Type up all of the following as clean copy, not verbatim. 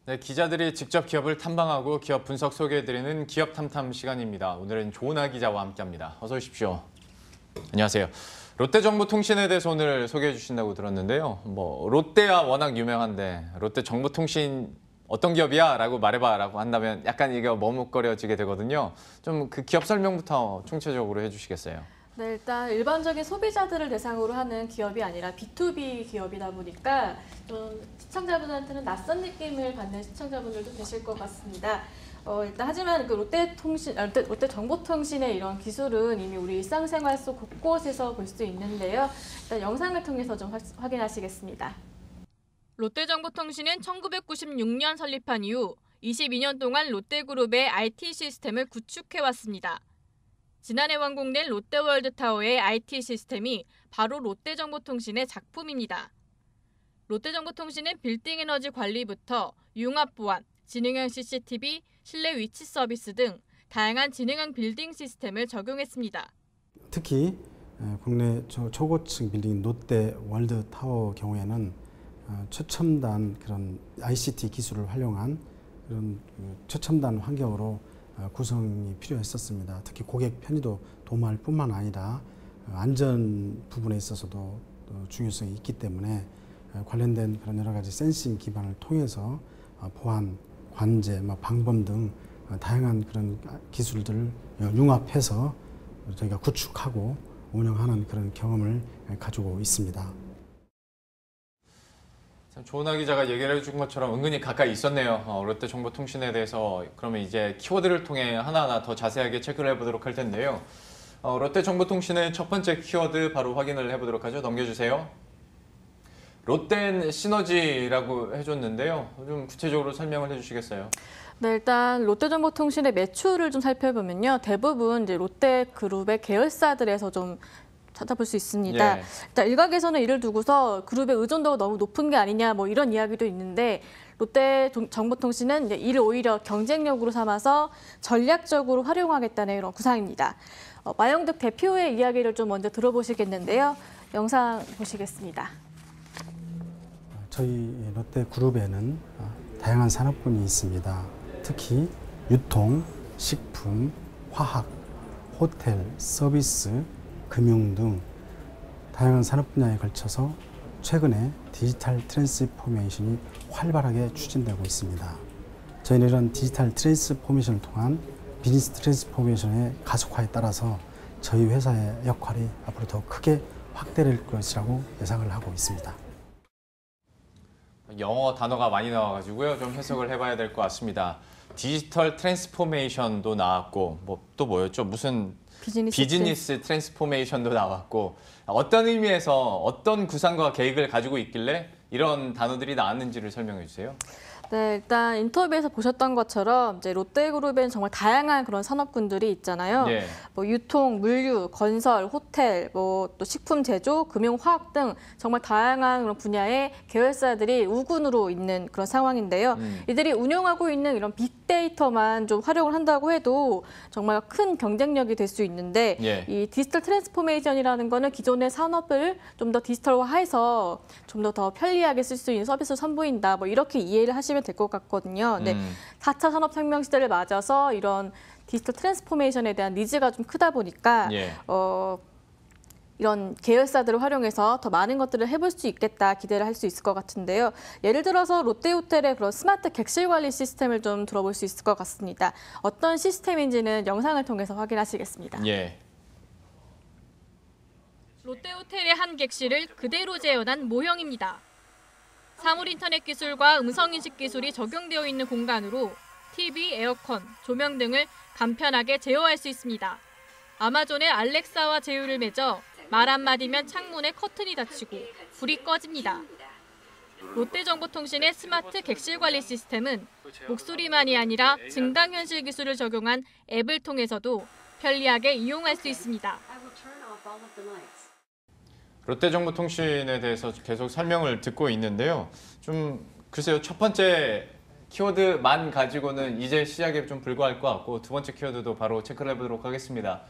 네, 기자들이 직접 기업을 탐방하고 기업 분석 소개해드리는 기업 탐탐 시간입니다. 오늘은 조은하 기자와 함께합니다. 어서 오십시오. 안녕하세요. 롯데정보통신에 대해서 오늘 소개해 주신다고 들었는데요. 롯데야 워낙 유명한데 롯데정보통신 어떤 기업이야? 라고 말해봐 라고 한다면 약간 이게 머뭇거려지게 되거든요. 좀 그 기업 설명부터 총체적으로 해주시겠어요? 네, 일단 일반적인 소비자들을 대상으로 하는 기업이 아니라 B2B 기업이다 보니까 좀 시청자분한테는 낯선 느낌을 받는 시청자분들도 계실 것 같습니다. 일단 하지만 그 롯데정보통신의 이런 기술은 이미 우리 일상생활 속 곳곳에서 볼 수 있는데요. 일단 영상을 통해서 좀 확인하시겠습니다. 롯데정보통신은 1996년 설립한 이후 22년 동안 롯데그룹의 IT 시스템을 구축해왔습니다. 지난해 완공된 롯데월드타워의 IT 시스템이 바로 롯데정보통신의 작품입니다. 롯데정보통신은 빌딩 에너지 관리부터 융합 보안, 지능형 CCTV, 실내 위치 서비스 등 다양한 지능형 빌딩 시스템을 적용했습니다. 특히 국내 초고층 빌딩 롯데월드타워 경우에는 최첨단 그런 ICT 기술을 활용한 그런 최첨단 환경으로 구성이 필요했었습니다. 특히 고객 편의도 도모할 뿐만 아니라 안전 부분에 있어서도 중요성이 있기 때문에 관련된 그런 여러 가지 센싱 기반을 통해서 보안, 관제, 방범 등 다양한 그런 기술들을 융합해서 저희가 구축하고 운영하는 그런 경험을 가지고 있습니다. 조은하 기자가 얘기를 해준 것처럼 은근히 가까이 있었네요. 롯데정보통신에 대해서 그러면 이제 키워드를 통해 하나하나 더 자세하게 체크를 해보도록 할 텐데요. 롯데정보통신의 첫 번째 키워드 바로 확인을 해보도록 하죠. 넘겨주세요. 롯데는 시너지라고 해줬는데요. 좀 구체적으로 설명을 해주시겠어요? 네, 일단 롯데정보통신의 매출을 좀 살펴보면요. 대부분 이제 롯데그룹의 계열사들에서 좀 찾아볼 수 있습니다. 예. 일단 일각에서는 이를 두고서 그룹의 의존도가 너무 높은 게 아니냐 이런 이야기도 있는데 롯데정보통신은 이제 이를 오히려 경쟁력으로 삼아서 전략적으로 활용하겠다는 이런 구상입니다. 마영득 대표의 이야기를 좀 먼저 들어보시겠는데요. 영상 보시겠습니다. 저희 롯데그룹에는 다양한 산업군이 있습니다. 특히 유통, 식품, 화학, 호텔, 서비스, 금융 등 다양한 산업 분야에 걸쳐서 최근에 디지털 트랜스포메이션이 활발하게 추진되고 있습니다. 저희는 이런 디지털 트랜스포메이션을 통한 비즈니스 트랜스포메이션의 가속화에 따라서 저희 회사의 역할이 앞으로 더 크게 확대될 것이라고 예상을 하고 있습니다. 영어 단어가 많이 나와가지고요. 좀 해석을 해봐야 될 것 같습니다. 디지털 트랜스포메이션도 나왔고 또 뭐였죠? 무슨 비즈니스 트랜스포메이션도 나왔고 어떤 의미에서 어떤 구상과 계획을 가지고 있길래 이런 단어들이 나왔는지를 설명해 주세요. 네, 일단 인터뷰에서 보셨던 것처럼 이제 롯데그룹엔 정말 다양한 그런 산업군들이 있잖아요. 예. 유통, 물류, 건설, 호텔, 또 식품 제조, 금융, 화학 등 정말 다양한 그런 분야의 계열사들이 우군으로 있는 그런 상황인데요. 이들이 운영하고 있는 이런 빅데이터만 좀 활용을 한다고 해도 정말 큰 경쟁력이 될 수 있는데 예. 이 디지털 트랜스포메이션이라는 거는 기존의 산업을 좀 더 디지털화해서 좀 더 편리하게 쓸 수 있는 서비스를 선보인다. 이렇게 이해를 하시면 될 것 같거든요. 네, 4차 산업혁명 시대를 맞아서 이런 디지털 트랜스포메이션에 대한 니즈가 좀 크다 보니까 예. 이런 계열사들을 활용해서 더 많은 것들을 해볼 수 있겠다 기대를 할 수 있을 것 같은데요. 예를 들어서 롯데호텔의 그런 스마트 객실 관리 시스템을 좀 들어볼 수 있을 것 같습니다. 어떤 시스템인지는 영상을 통해서 확인하시겠습니다. 예. 롯데호텔의 한 객실을 그대로 재현한 모형입니다. 사물 인터넷 기술과 음성인식 기술이 적용되어 있는 공간으로 TV, 에어컨, 조명 등을 간편하게 제어할 수 있습니다. 아마존의 알렉사와 제휴를 맺어 말 한마디면 창문에 커튼이 닫히고 불이 꺼집니다. 롯데정보통신의 스마트 객실 관리 시스템은 목소리만이 아니라 증강현실 기술을 적용한 앱을 통해서도 편리하게 이용할 수 있습니다. 롯데정보통신에 대해서 계속 설명을 듣고 있는데요. 좀 글쎄요, 첫 번째 키워드만 가지고는 이제 시작에 좀 불과할 것 같고 두 번째 키워드도 바로 체크를 해보도록 하겠습니다.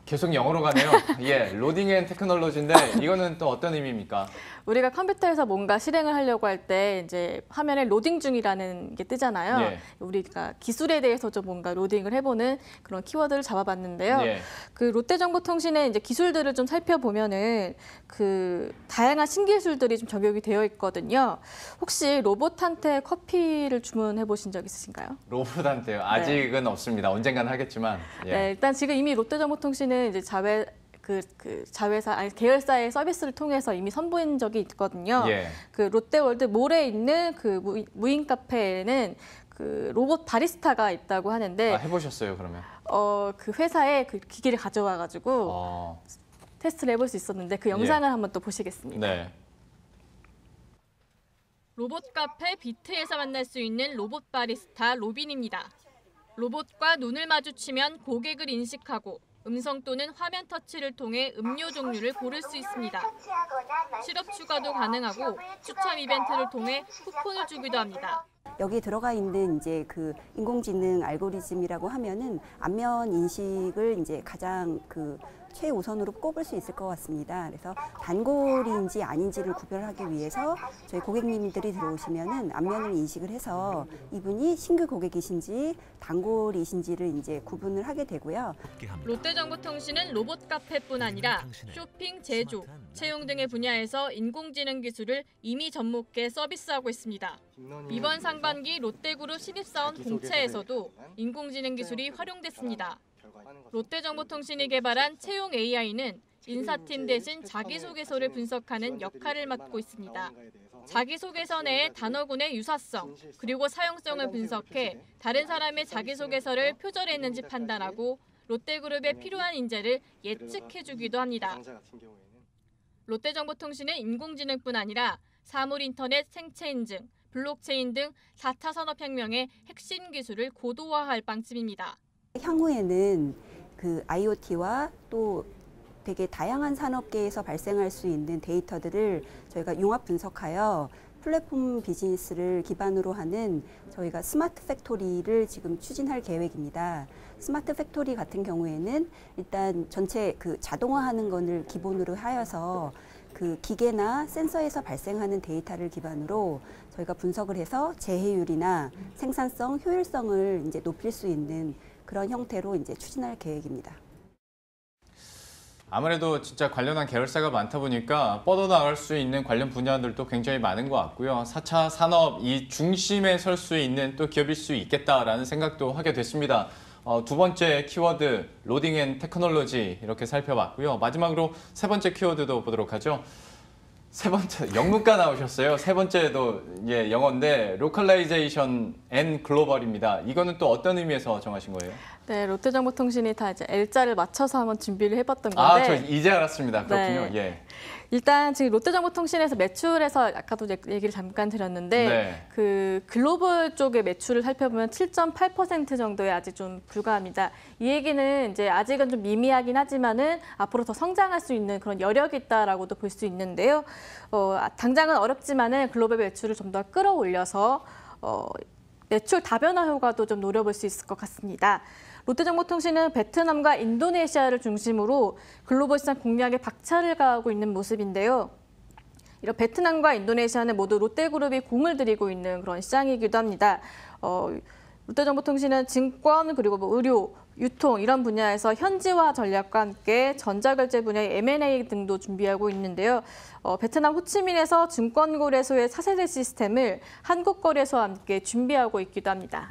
계속 영어로 가네요. 예, 로딩 앤 테크놀로지인데 이거는 또 어떤 의미입니까? 우리가 컴퓨터에서 뭔가 실행을 하려고 할 때 이제 화면에 로딩 중이라는 게 뜨잖아요. 예. 우리가 기술에 대해서 좀 뭔가 로딩을 해보는 그런 키워드를 잡아봤는데요. 예. 그 롯데정보통신의 이제 기술들을 좀 살펴보면은 그 다양한 신기술들이 좀 적용이 되어 있거든요. 혹시 로봇한테 커피를 주문해 보신 적 있으신가요? 로봇한테요. 아직은 없습니다. 언젠간 하겠지만. 예. 네, 일단 지금 이미 롯데정보통신은 이제 자회사 아니 계열사의 서비스를 통해서 이미 선보인 적이 있거든요. 예. 그 롯데월드 몰에 있는 그 무인 카페에는 그 로봇 바리스타가 있다고 하는데 해보셨어요, 그러면? 그 회사에 그 기기를 가져와 가지고 어, 테스트를 해볼 수 있었는데 그 영상을 한번 또 보시겠습니다. 네. 로봇 카페 비트에서 만날 수 있는 로봇 바리스타 로빈입니다. 로봇과 눈을 마주치면 고객을 인식하고 음성 또는 화면 터치를 통해 음료 종류를 고를 수 있습니다. 시럽 추가도 가능하고 추첨 이벤트를 통해 쿠폰을 주기도 합니다. 여기 들어가 있는 이제 그 인공지능 알고리즘이라고 하면은 안면 인식을 이제 가장 그 최우선으로 꼽을 수 있을 것 같습니다. 그래서 단골인지 아닌지를 구별하기 위해서 저희 고객님들이 들어오시면은 안면을 인식을 해서 이분이 신규 고객이신지 단골이신지를 이제 구분을 하게 되고요. 롯데정보통신은 로봇 카페뿐 아니라 쇼핑, 제조, 채용 등의 분야에서 인공지능 기술을 이미 접목해 서비스하고 있습니다. 이번 상반기 롯데그룹 신입사원 공채에서도 인공지능 기술이 활용됐습니다. 롯데정보통신이 개발한 채용 AI는 인사팀 대신 자기소개서를 분석하는 역할을 맡고 있습니다. 자기소개서 내의 단어군의 유사성, 그리고 사용성을 분석해 다른 사람의 자기소개서를 표절했는지 판단하고 롯데그룹에 필요한 인재를 예측해주기도 합니다. 롯데정보통신은 인공지능뿐 아니라 사물인터넷, 생체인증, 블록체인 등 4차 산업혁명의 핵심 기술을 고도화할 방침입니다. 향후에는 그 IoT와 또 되게 다양한 산업계에서 발생할 수 있는 데이터들을 저희가 융합 분석하여 플랫폼 비즈니스를 기반으로 하는 저희가 스마트 팩토리를 지금 추진할 계획입니다. 스마트 팩토리 같은 경우에는 일단 전체 그 자동화하는 것을 기본으로 하여서 그 기계나 센서에서 발생하는 데이터를 기반으로 저희가 분석을 해서 재해율이나 생산성, 효율성을 이제 높일 수 있는 그런 형태로 이제 추진할 계획입니다. 아무래도 진짜 관련한 계열사가 많다 보니까 뻗어나갈 수 있는 관련 분야들도 굉장히 많은 것 같고요. 4차 산업 이 중심에 설 수 있는 또 기업일 수 있겠다라는 생각도 하게 됐습니다. 두 번째 키워드 로딩 앤 테크놀로지 이렇게 살펴봤고요. 마지막으로 세 번째 키워드도 보도록 하죠. 세 번째 영문과 나오셨어요. 세 번째도 예, 영어인데 로컬라이제이션 앤 글로벌입니다. 이거는 또 어떤 의미에서 정하신 거예요? 네, 롯데정보통신이 다 이제 L자를 맞춰서 한번 준비를 해봤던 건데. 저 이제 알았습니다. 그렇군요. 네. 예. 일단 지금 롯데정보통신에서 매출에서 아까도 얘기를 잠깐 드렸는데 네. 그 글로벌 쪽의 매출을 살펴보면 7.8% 정도에 아직 좀 불과합니다. 이 얘기는 이제 아직은 좀 미미하긴 하지만은 앞으로 더 성장할 수 있는 그런 여력이 있다라고도 볼 수 있는데요. 당장은 어렵지만은 글로벌 매출을 좀 더 끌어올려서 매출 다변화 효과도 좀 노려볼 수 있을 것 같습니다. 롯데정보통신은 베트남과 인도네시아를 중심으로 글로벌 시장 공략에 박차를 가하고 있는 모습인데요. 이런 베트남과 인도네시아는 모두 롯데그룹이 공을 들이고 있는 그런 시장이기도 합니다. 롯데정보통신은 증권 그리고 의료, 유통 이런 분야에서 현지화 전략과 함께 전자결제 분야의 M&A 등도 준비하고 있는데요. 베트남 호치민에서 증권거래소의 차세대 시스템을 한국거래소와 함께 준비하고 있기도 합니다.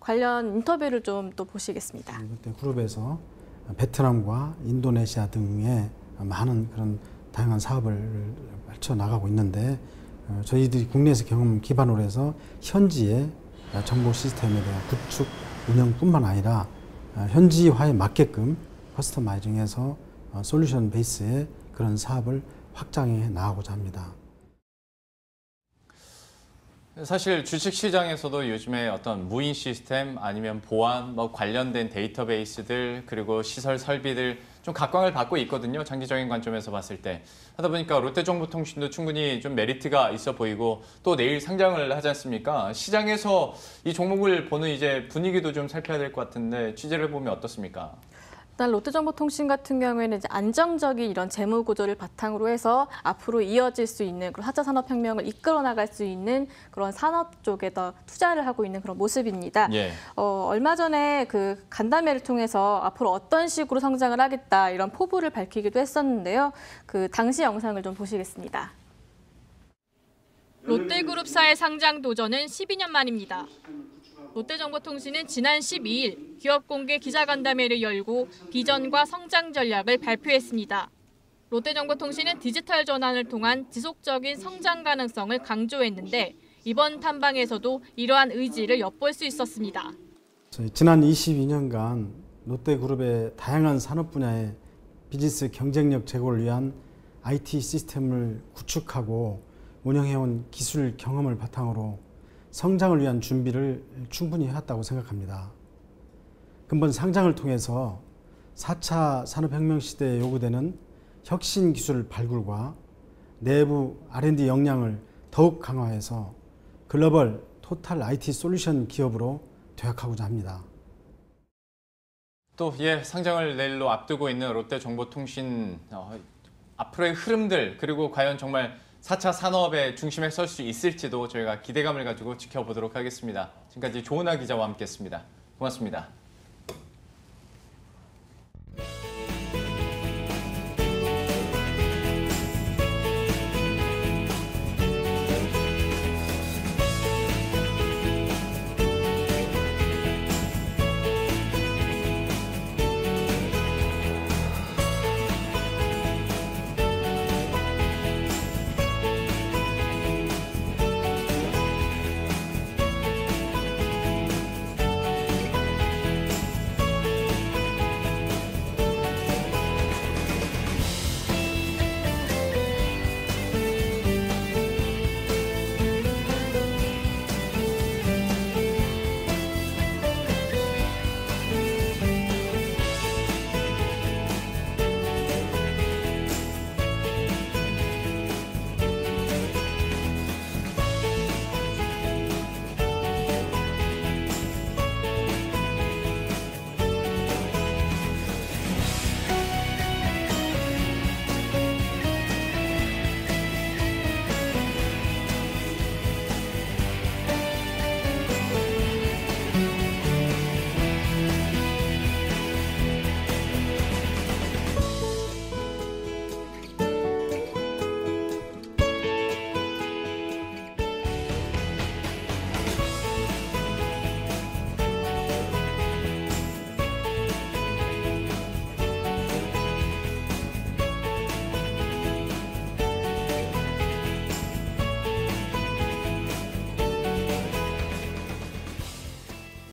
관련 인터뷰를 좀 또 보시겠습니다. 롯데그룹에서 베트남과 인도네시아 등의 많은 그런 다양한 사업을 펼쳐나가고 있는데 저희들이 국내에서 경험 기반으로 해서 현지의 정보 시스템에 대한 구축, 운영뿐만 아니라 현지화에 맞게끔 커스터마이징해서 솔루션 베이스의 그런 사업을 확장해 나가고자 합니다. 사실 주식시장에서도 요즘에 어떤 무인 시스템 아니면 보안, 관련된 데이터베이스들 그리고 시설 설비들 좀 각광을 받고 있거든요. 장기적인 관점에서 봤을 때. 하다 보니까 롯데정보통신도 충분히 좀 메리트가 있어 보이고 또 내일 상장을 하지 않습니까? 시장에서 이 종목을 보는 이제 분위기도 좀 살펴야 될 것 같은데 취재를 보면 어떻습니까? 일단 롯데정보통신 같은 경우에는 이제 안정적인 이런 재무 구조를 바탕으로 해서 앞으로 이어질 수 있는 그런 4차 산업혁명을 이끌어 나갈 수 있는 그런 산업 쪽에 더 투자를 하고 있는 그런 모습입니다. 예. 얼마 전에 그 간담회를 통해서 앞으로 어떤 식으로 성장을 하겠다 이런 포부를 밝히기도 했었는데요. 그 당시 영상을 좀 보시겠습니다. 롯데그룹사의 상장 도전은 12년 만입니다. 롯데정보통신은 지난 12일 기업공개 기자간담회를 열고 비전과 성장 전략을 발표했습니다. 롯데정보통신은 디지털 전환을 통한 지속적인 성장 가능성을 강조했는데 이번 탐방에서도 이러한 의지를 엿볼 수 있었습니다. 지난 22년간 롯데그룹의 다양한 산업 분야의 비즈니스 경쟁력 제고를 위한 IT 시스템을 구축하고 운영해온 기술 경험을 바탕으로 성장을 위한 준비를 충분히 해왔다고 생각합니다. 근본 상장을 통해서 4차 산업혁명 시대에 요구되는 혁신 기술 발굴과 내부 R&D 역량을 더욱 강화해서 글로벌 토탈 IT 솔루션 기업으로 도약하고자 합니다. 또 상장을 내일로 앞두고 있는 롯데정보통신 앞으로의 흐름들 그리고 과연 정말 4차 산업의 중심에 설 수 있을지도 저희가 기대감을 가지고 지켜보도록 하겠습니다. 지금까지 조은하 기자와 함께했습니다. 고맙습니다.